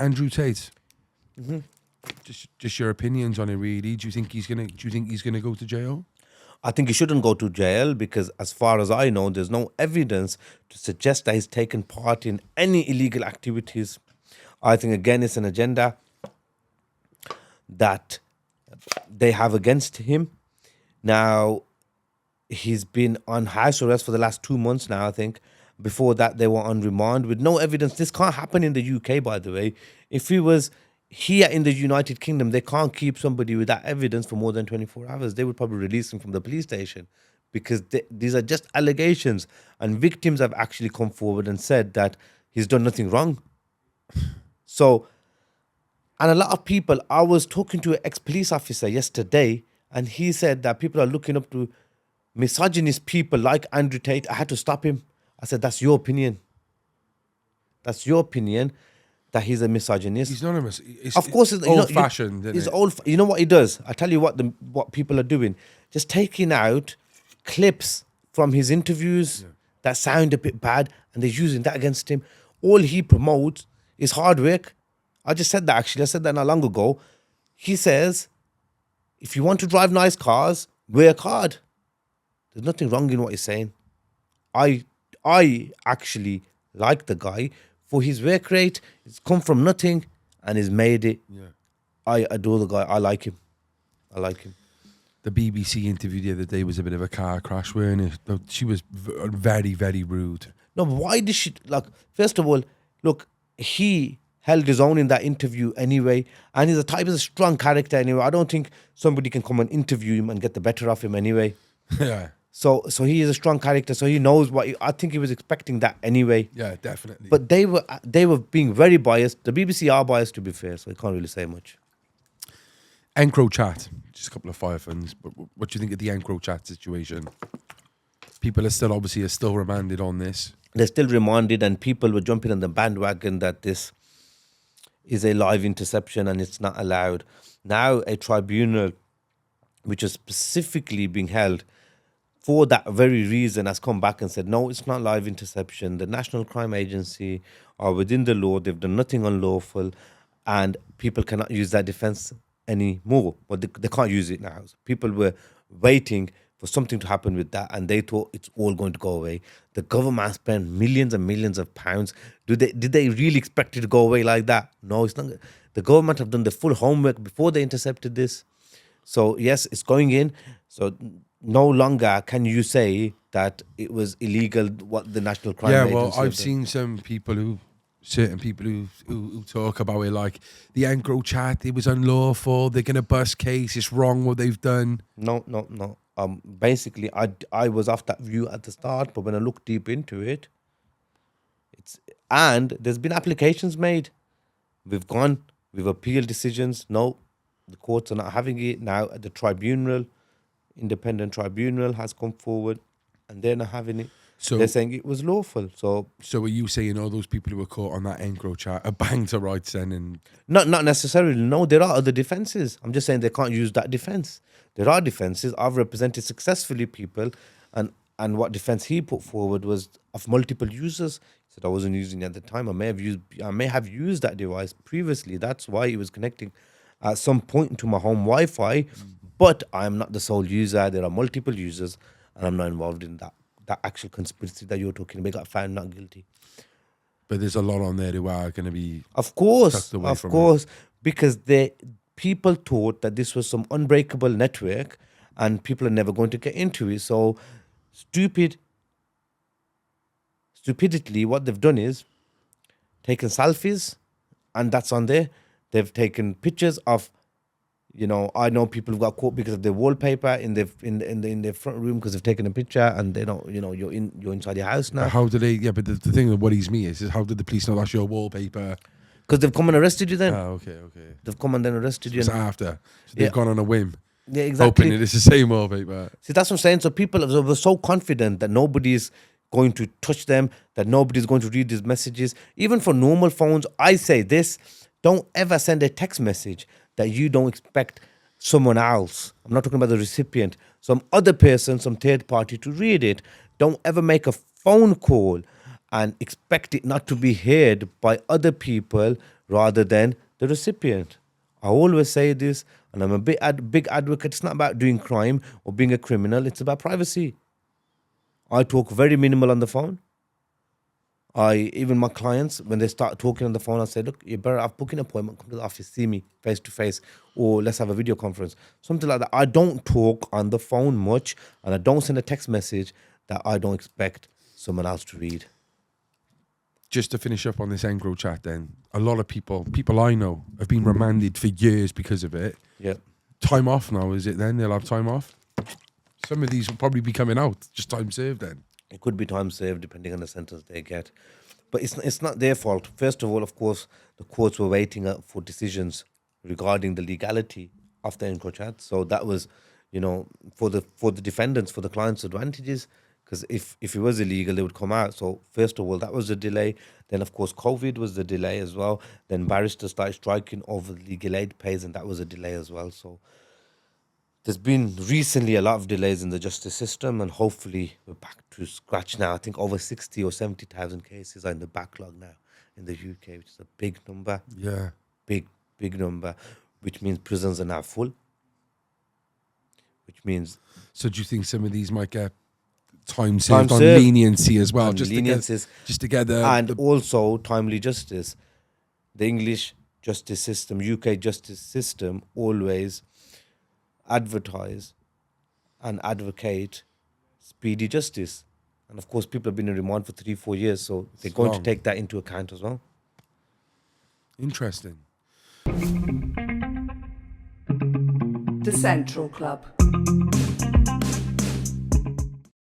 Andrew Tate. Just your opinions on it, really. Do you think he's gonna go to jail? I think he shouldn't go to jail because, as far as I know, there's no evidence to suggest that he's taken part in any illegal activities. I think, again, it's an agenda that they have against him. Now, he's been on house arrest for the last 2 months now, I think. Before that, they were on remand with no evidence. This can't happen in the UK, by the way. If he was here in the United Kingdom, they can't keep somebody with that evidence for more than 24 hours. They would probably release him from the police station because these are just allegations. And victims have actually come forward and said that he's done nothing wrong. So, and a lot of people, I was talking to an ex-police officer yesterday, and he said that people are looking up to misogynist people like Andrew Tate. I had to stop him. I said, that's your opinion. That's your opinion that he's a misogynist. He's not a Of course, it's old-fashioned. He's old. You know what he does? I tell you what people are doing. Just taking out clips from his interviews that sound a bit bad, and they're using that against him. All he promotes is hard work. I just said that, actually. I said that not long ago. He says, if you want to drive nice cars, work hard. There's nothing wrong in what he's saying. I actually like the guy for his work rate. It's come from nothing and he's made it. Yeah. I adore the guy. I like him. The BBC interview the other day was a bit of a car crash, weren't it? She was very, very rude. No, but why did she, first of all, look, he held his own in that interview anyway, and he's a strong character anyway. I don't think somebody can come and interview him and get the better of him anyway. Yeah. So he is a strong character, so he knows I think he was expecting that anyway. Yeah, definitely. But they were being very biased. The BBC are biased, to be fair, so I can't really say much. EncroChat, just a couple of fire funds. But what do you think of the EncroChat situation? People are still remanded on this. They're still remanded, and people were jumping on the bandwagon that this is a live interception and it's not allowed. Now a tribunal, which is specifically being held for that very reason, has come back and said, no, it's not live interception. The National Crime Agency are within the law. They've done nothing unlawful, and people cannot use that defense anymore. But they can't use it now. So people were waiting for something to happen with that, and they thought it's all going to go away. The government spent millions and millions of pounds. Did they really expect it to go away like that? No, it's not. The government have done the full homework before they intercepted this. So yes, it's going in. So no longer can you say that it was illegal what the National Crime Agency. Yeah, well, I've seen certain people who talk about it like the EncroChat, it was unlawful. They're gonna bust case. It's wrong what they've done. No. Basically, I was off that view at the start, but when I looked deep into it, and there's been applications made. We've appealed decisions. No, the courts are not having it now. The tribunal, independent tribunal, has come forward, and they're not having it. So they're saying it was lawful. So are you saying all those people who were caught on that EncroChat are banged to rights then? And not necessarily. No, there are other defenses. I'm just saying they can't use that defense. There are defenses. I've represented successfully people, and what defense he put forward was of multiple users. He said I wasn't using it at the time. I may have used that device previously. That's why it was connecting at some point to my home Wi-Fi. But I'm not the sole user. There are multiple users, and I'm not involved in that actual conspiracy that you're talking about. Got found not guilty. But there's a lot on there who are going to be of course, because people thought that this was some unbreakable network, and people are never going to get into it. So stupidly, what they've done is taken selfies, and that's on there. They've taken pictures of, I know people who got caught because of their wallpaper in their front room because they've taken a picture, and they don't, you're inside your house now. How do they? Yeah, but the thing that worries me is how did the police know that's your wallpaper? Because they've come and arrested you then. Oh, okay. They've come and then arrested you. It's after. So they've gone on a whim. Yeah, exactly. Hoping it's the same wallpaper. See, that's what I'm saying. So people were so confident that nobody's going to touch them, that nobody's going to read these messages. Even for normal phones, I say this: don't ever send a text message that you don't expect someone else, I'm not talking about the recipient, some other person, some third party to read it. Don't ever make a phone call and expect it not to be heard by other people rather than the recipient. I always say this, and I'm a big advocate. It's not about doing crime or being a criminal. It's about privacy. I talk very minimal on the phone. Even my clients, when they start talking on the phone, I say, look, you better have book an appointment, come to the office, see me face to face, or let's have a video conference. Something like that. I don't talk on the phone much, and I don't send a text message that I don't expect someone else to read. Just to finish up on this EncroChat then, a lot of people I know have been remanded for years because of it. Yeah. Time off now, is it then? They'll have time off? Some of these will probably be coming out, just time served then. It could be time saved depending on the sentence they get. But it's not their fault. First of all, of course, the courts were waiting for decisions regarding the legality of the EncroChat. So that was, for the defendants, for the clients' advantages. Because if it was illegal, they would come out. So first of all, that was a delay. Then, of course, COVID was the delay as well. Then barristers started striking over legal aid pays, and that was a delay as well. So there's been recently a lot of delays in the justice system, and hopefully we're back to scratch now. I think over 60 or 70,000 cases are in the backlog now in the UK, which is a big number. Yeah. Big number, which means prisons are now full. Which means... So do you think some of these might get time served on served leniency as well? and Just leniencies. to get the... And also timely justice. The English justice system, UK justice system, always advertise and advocate speedy justice. And of course, people have been in remand for 3-4 years, so they're going to take that into account as well. Interesting. The Central Club.